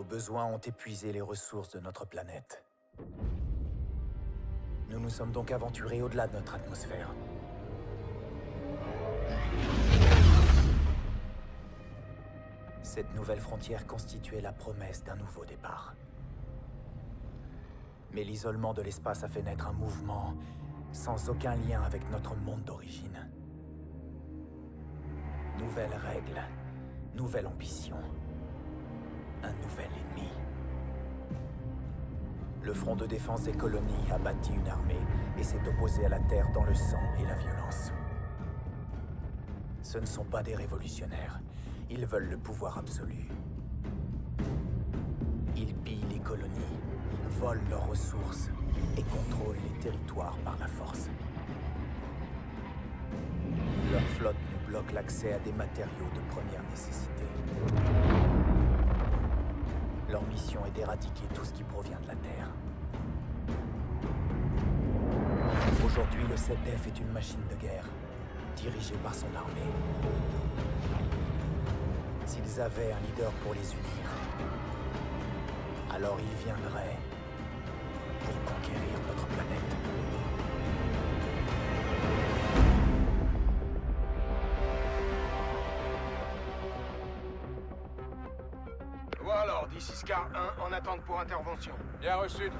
besoins ont épuisé les ressources de notre planète. Nous nous sommes donc aventurés au-delà de notre atmosphère. Cette nouvelle frontière constituait la promesse d'un nouveau départ. Mais l'isolement de l'espace a fait naître un mouvement sans aucun lien avec notre monde d'origine. Nouvelles règles, nouvelle ambition, un nouvel ennemi. Le Front de défense des colonies a bâti une armée et s'est opposé à la Terre dans le sang et la violence. Ce ne sont pas des révolutionnaires. Ils veulent le pouvoir absolu. Ils pillent les colonies, volent leurs ressources et contrôlent les territoires par la force. Leur flotte nous bloque l'accès à des matériaux de première nécessité. Leur mission est d'éradiquer tout ce qui provient de la Terre. Aujourd'hui, le 7F est une machine de guerre, dirigée par son armée. S'ils avaient un leader pour les unir, alors ils viendraient pour conquérir notre planète. Voilà alors, d'ici Scar 1 en attente pour intervention. Bien reçu, 3-1.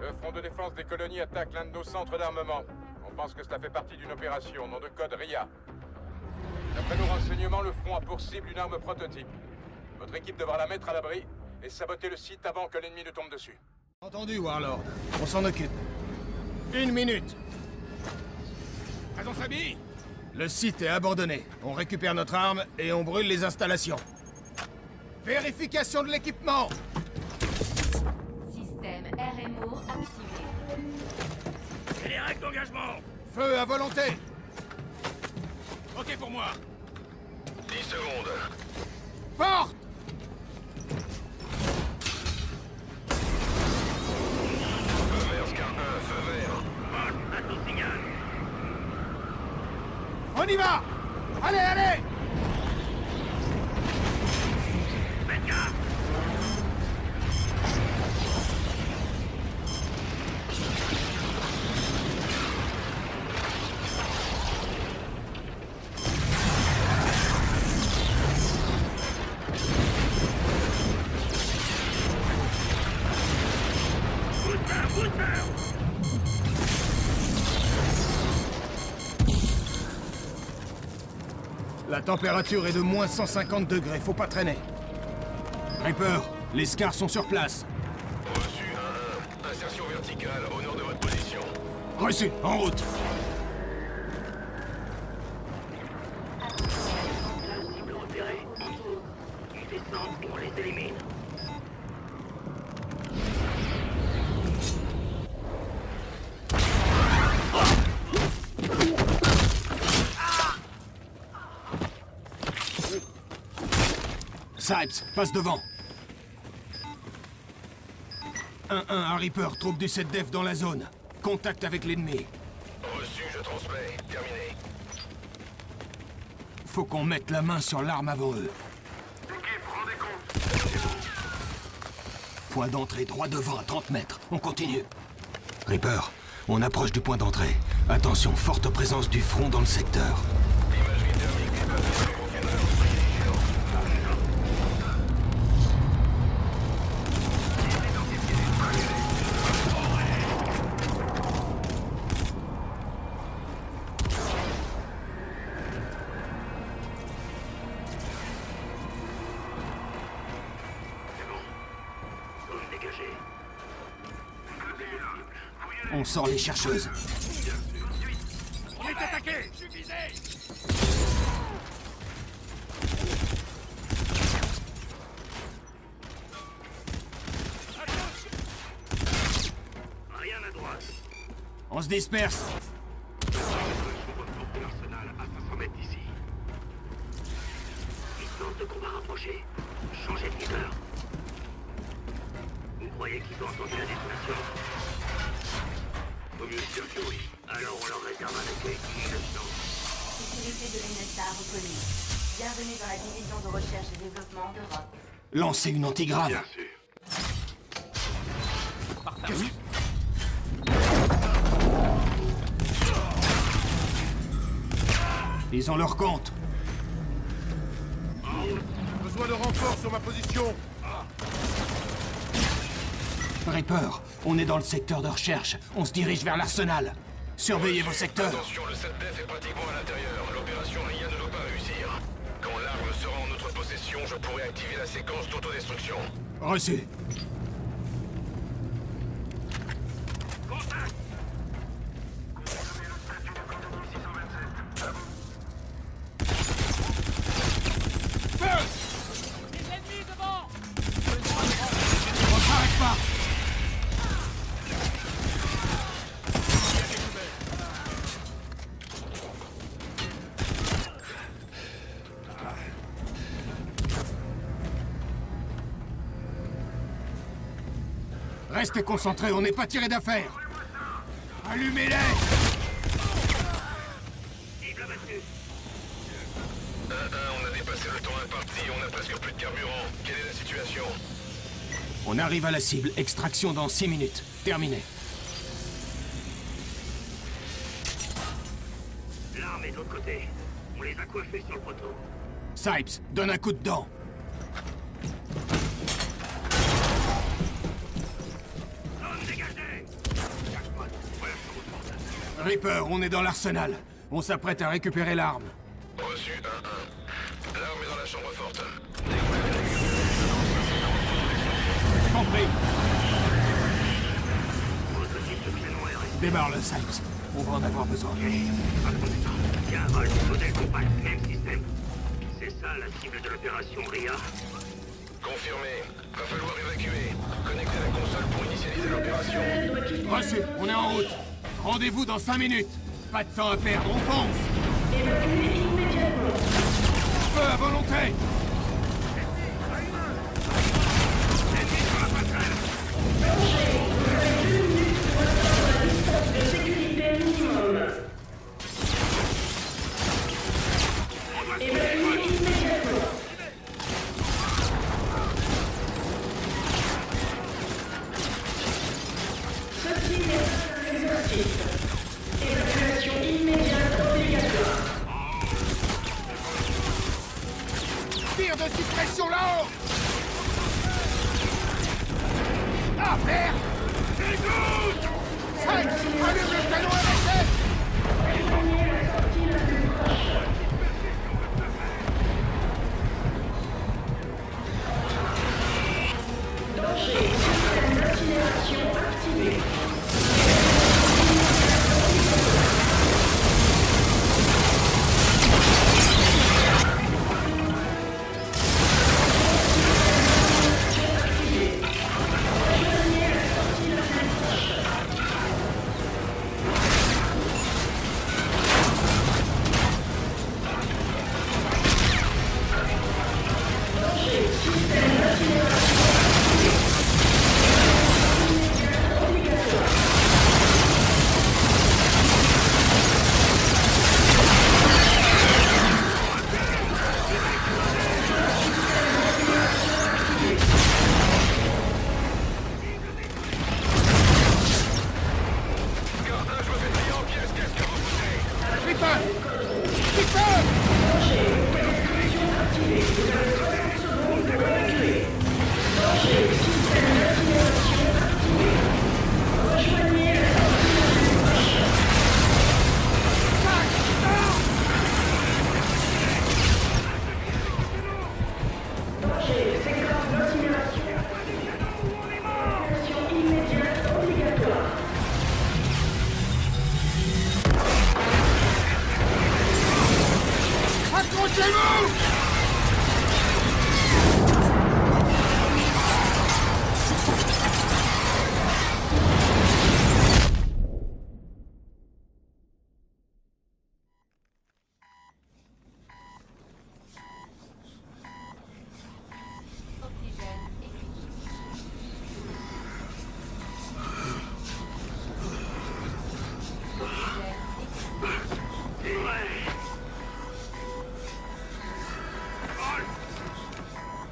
Le Front de défense des colonies attaque l'un de nos centres d'armement. On pense que cela fait partie d'une opération, nom de code RIA. D'après nos renseignements, le Front a pour cible une arme prototype. Votre équipe devra la mettre à l'abri et saboter le site avant que l'ennemi ne tombe dessus. Entendu, Warlord. On s'en occupe. 1 minute. Agent Sabi! Le site est abandonné. On récupère notre arme et on brûle les installations. Vérification de l'équipement! Système RMO activé. Et les règles d'engagement! Feu à volonté! Ok pour moi! 10 secondes. Porte! Feu vert, Scar 1, feu vert. À ton signal! On y va! Allez, allez! Faites gaffe! La température est de moins 150 degrés, faut pas traîner. Reaper, les Scars sont sur place. Reçu 1-1. Insertion verticale au nord de votre position. Reçu, en route. Cible repérée. Ils descendent et on les élimine. Sipes, passe devant. 1-1 à Reaper, troupe du 7-Def dans la zone. Contact avec l'ennemi. Reçu, je transmets. Terminé. Faut qu'on mette la main sur l'arme avant eux. Équipe, rendez compte. Point d'entrée droit devant à 30 mètres. On continue. Reaper, on approche du point d'entrée. Attention, forte présence du front dans le secteur. Imagerie thermique dépassée sur container. Privilégiant. Zone dégagée. On sort les chercheuses. On est attaqué! Je suis visé! Rien à droite. On se disperse. L'arsenal à 500 mètres d'ici. Distance de combat rapprochée. Changez de leader. Vous croyez qu'ils ont entendu la détonation? Au mieux sûr que oui. Alors on leur réserve un accueil digne de ce nom. Sécurité de l'NSA reconnue. Bienvenue dans la division de recherche et développement d'Europe. Lancez une antigrave. Bien sûr. Ils ont leur compte. Besoin de renfort sur ma position. Reaper, on est dans le secteur de recherche. On se dirige vers l'arsenal. Surveillez vos secteurs. Attention, le 7DF est pratiquement à l'intérieur. L'opération RIA ne doit pas réussir. Quand l'arme sera en notre possession, je pourrai activer la séquence d'autodestruction. Reçu. On s'arrête pas. Restez concentrés, on n'est pas tiré d'affaire. Allumez-les. On a dépassé le temps imparti, on a presque plus de carburant. Quelle est la situation? On arrive à la cible. Extraction dans 6 minutes. Terminé. L'arme est de l'autre côté. On les a coiffés sur le poteau. Sipes, donne un coup de dent. Zone dégagée. Reaper, on est dans l'arsenal. On s'apprête à récupérer l'arme. Reçu 1-1. L'arme est dans la chambre forte. Compris. Votre type de piano est resté. Démarre-le, Sipes. On va en avoir besoin. Il y a un vol modèle compact, même système. C'est ça la cible de l'opération RIA. Confirmé. Va falloir évacuer. Connectez la console pour initialiser l'opération. Reçu, on est en route. Rendez-vous dans 5 minutes. Pas de temps à perdre, on fonce. Feu à volonté. Tire de suppression là-haut. Ah, merde. Écoute. Sipes, allume le canon MSF.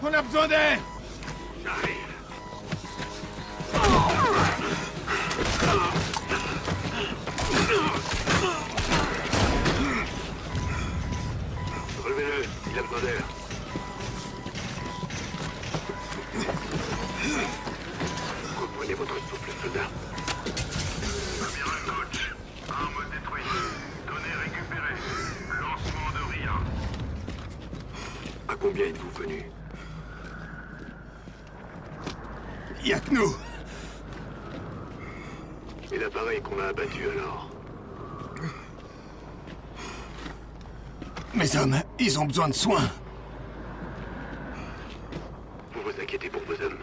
On a besoin d'air! J'arrive. Relevez-le, il a besoin d'air. Reprenez votre souffle, soldat. Amiral Coach, arme détruite. Données récupérées. Lancement de RIA. À combien êtes-vous venu? Y'a que nous. Et l'appareil qu'on a abattu alors? Mes hommes, ils ont besoin de soins. Vous vous inquiétez pour vos hommes.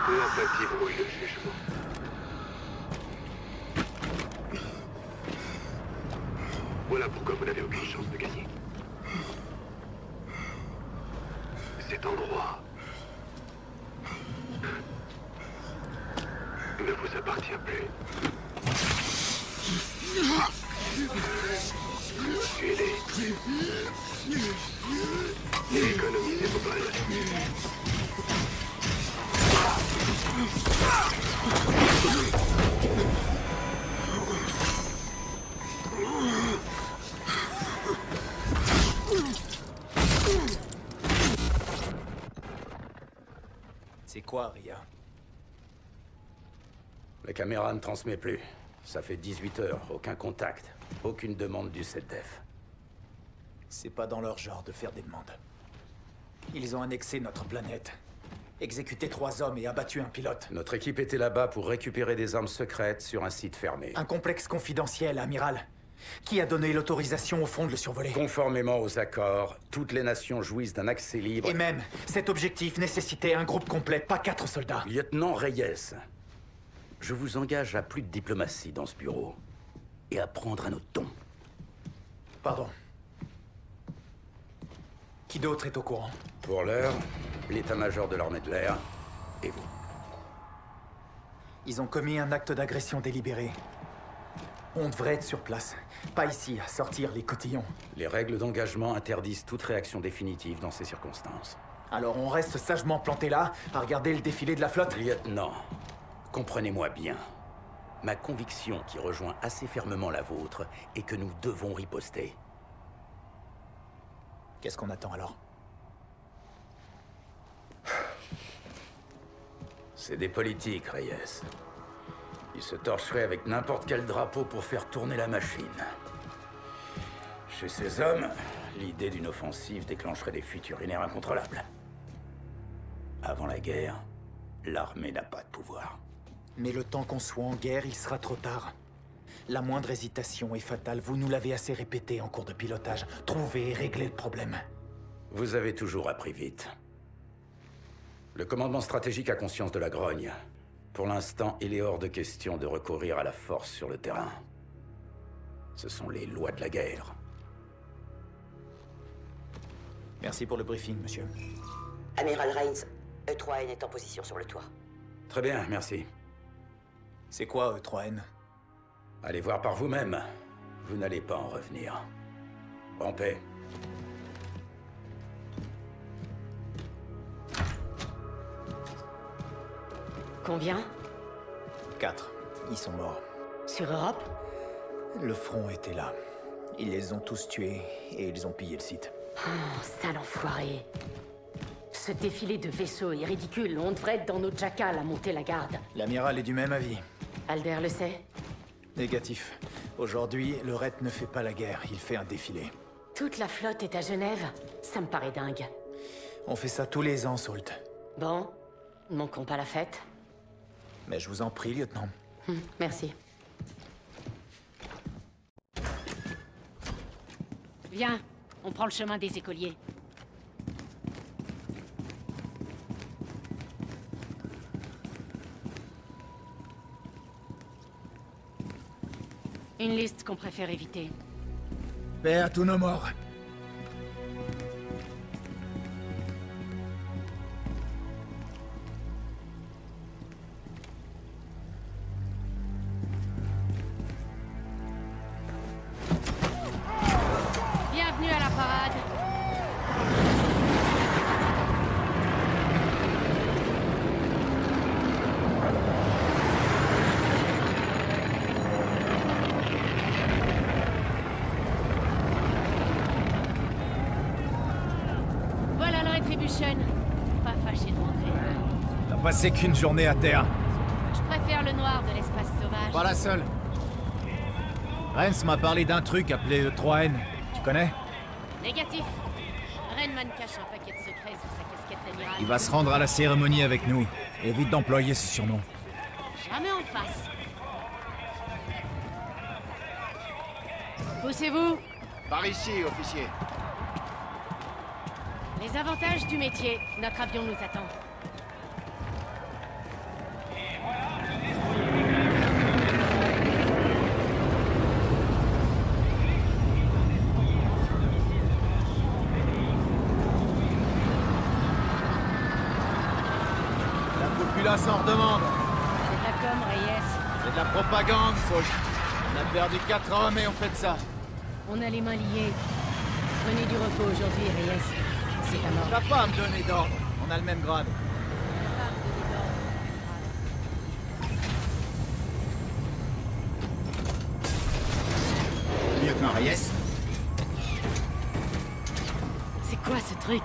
L'empathie brouille le jugement. Voilà pourquoi vous n'avez aucune chance de gagner. Cet endroit ne vous appartient plus. Tuez-les. Et économisez vos balles. C'est quoi, Ria? La caméra ne transmet plus. Ça fait 18 heures, aucun contact. Aucune demande du SETDEF. C'est pas dans leur genre de faire des demandes. Ils ont annexé notre planète, exécuté 3 hommes et abattu un pilote. Notre équipe était là-bas pour récupérer des armes secrètes sur un site fermé. Un complexe confidentiel, amiral. Qui a donné l'autorisation au front de le survoler? Conformément aux accords, toutes les nations jouissent d'un accès libre. Et même, cet objectif nécessitait un groupe complet, pas 4 soldats. Lieutenant Reyes, je vous engage à plus de diplomatie dans ce bureau. Et à prendre un autre ton. Pardon. Qui d'autre est au courant? Pour l'heure, l'état-major de l'armée de l'air et vous. Ils ont commis un acte d'agression délibéré. On devrait être sur place. Pas ici, à sortir les cotillons. Les règles d'engagement interdisent toute réaction définitive dans ces circonstances. Alors on reste sagement planté là, à regarder le défilé de la flotte? Lieutenant, comprenez-moi bien. Ma conviction, qui rejoint assez fermement la vôtre, est que nous devons riposter. Qu'est-ce qu'on attend alors? C'est des politiques, Reyes. Ils se torcheraient avec n'importe quel drapeau pour faire tourner la machine. Chez ces hommes, l'idée d'une offensive déclencherait des fuites urinaires incontrôlables. Avant la guerre, l'armée n'a pas de pouvoir. Mais le temps qu'on soit en guerre, il sera trop tard. La moindre hésitation est fatale, vous nous l'avez assez répété en cours de pilotage. Trouvez et réglez le problème. Vous avez toujours appris vite. Le commandement stratégique a conscience de la grogne. Pour l'instant, il est hors de question de recourir à la force sur le terrain. Ce sont les lois de la guerre. Merci pour le briefing, monsieur. Amiral Rains, E3N est en position sur le toit. Très bien, merci. C'est quoi, E3N? Allez voir par vous-même. Vous n'allez pas en revenir. En paix. Combien? 4. Ils sont morts. Sur Europe? Le front était là. Ils les ont tous tués et ils ont pillé le site. Oh, sale enfoiré. Ce défilé de vaisseaux est ridicule. On devrait être dans nos jackals à monter la garde. L'amiral est du même avis. Alder le sait? Négatif. Aujourd'hui, le RET ne fait pas la guerre, il fait un défilé. Toute la flotte est à Genève? Ça me paraît dingue. On fait ça tous les ans, Salt. Bon, ne manquons pas la fête. Mais je vous en prie, lieutenant. Merci. Viens, on prend le chemin des écoliers. Une liste qu'on préfère éviter. Paix à tous nos morts. Retribution. Pas fâché de rentrer. T'as passé qu'une journée à terre. Je préfère le noir de l'espace sauvage. Pas la seule. Rens m'a parlé d'un truc appelé E3N. Tu connais? Négatif. Renman cache un paquet de secrets sous sa casquette d'amiral. Il va se rendre à la cérémonie avec nous. Évite d'employer ce surnom. Jamais en face. Poussez-vous. Par ici, officier. Les avantages du métier. Notre avion nous attend. La population en redemande. C'est de la com, Reyes. C'est de la propagande, Fauche. On a perdu 4 hommes et on fait de ça. On a les mains liées. Prenez du repos aujourd'hui, Reyes. C'est à mort. T'as pas à me donner d'ordre. On a le même grade. Lieutenant Reyes. C'est quoi ce truc?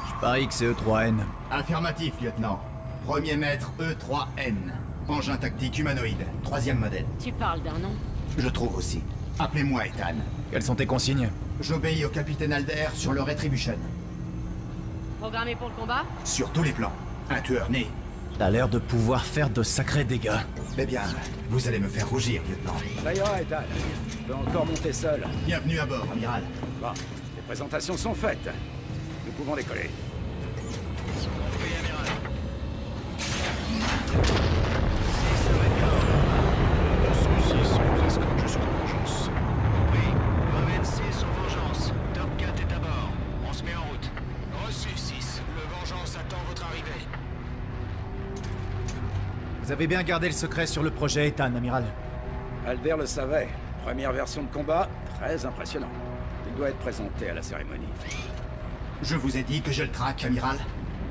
Je parie que c'est E3N. Affirmatif, lieutenant. Premier maître E3N. Engin tactique humanoïde. 3e modèle. Tu parles d'un nom? Je trouve aussi. Appelez-moi Ethan. Quelles sont tes consignes? J'obéis au capitaine Alder sur le Retribution. Programmé pour le combat? Sur tous les plans. Un tueur né. T'as l'air de pouvoir faire de sacrés dégâts. Eh bien, vous allez me faire rougir, lieutenant. Ça ira, Ethan. Je peux encore monter seul. Bienvenue à bord, amiral. Bon, les présentations sont faites. Nous pouvons décoller. Vous avez bien gardé le secret sur le projet Ethan, amiral. Alder le savait. Première version de combat, très impressionnant. Il doit être présenté à la cérémonie. Je vous ai dit que je le traque, amiral.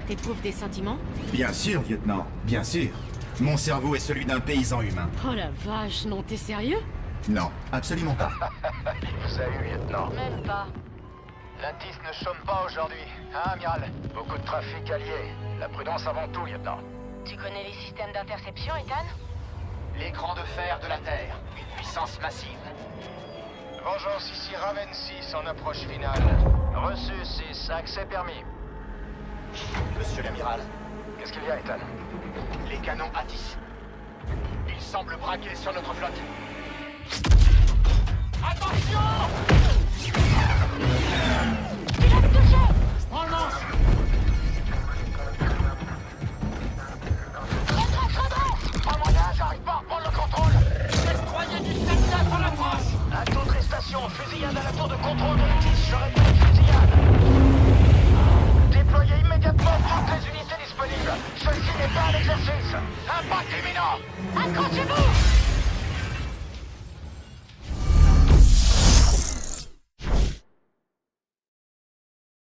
T'éprouves des sentiments? Bien sûr, lieutenant. Bien sûr. Mon cerveau est celui d'un paysan humain. Oh la vache, non, t'es sérieux? Non, absolument pas. Salut, lieutenant. Même pas. L'Intis ne chôme pas aujourd'hui, hein, amiral? Beaucoup de trafic allié. La prudence avant tout, lieutenant. Tu connais les systèmes d'interception, Ethan? L'écran de fer de la Terre. Une puissance massive. Vengeance ici, Raven 6 en approche finale. Reçu 6, accès permis. Monsieur l'amiral, Qu'est-ce qu'il y a, Ethan? les canons Attis. Ils semblent braquer sur notre flotte. Attention! Prends le manche! Pas moyen, j'arrive pas à reprendre le contrôle! Destroyer du 7-9 en approche! À d'autres stations, fusillade à la tour de contrôle de l'Attis, j'aurais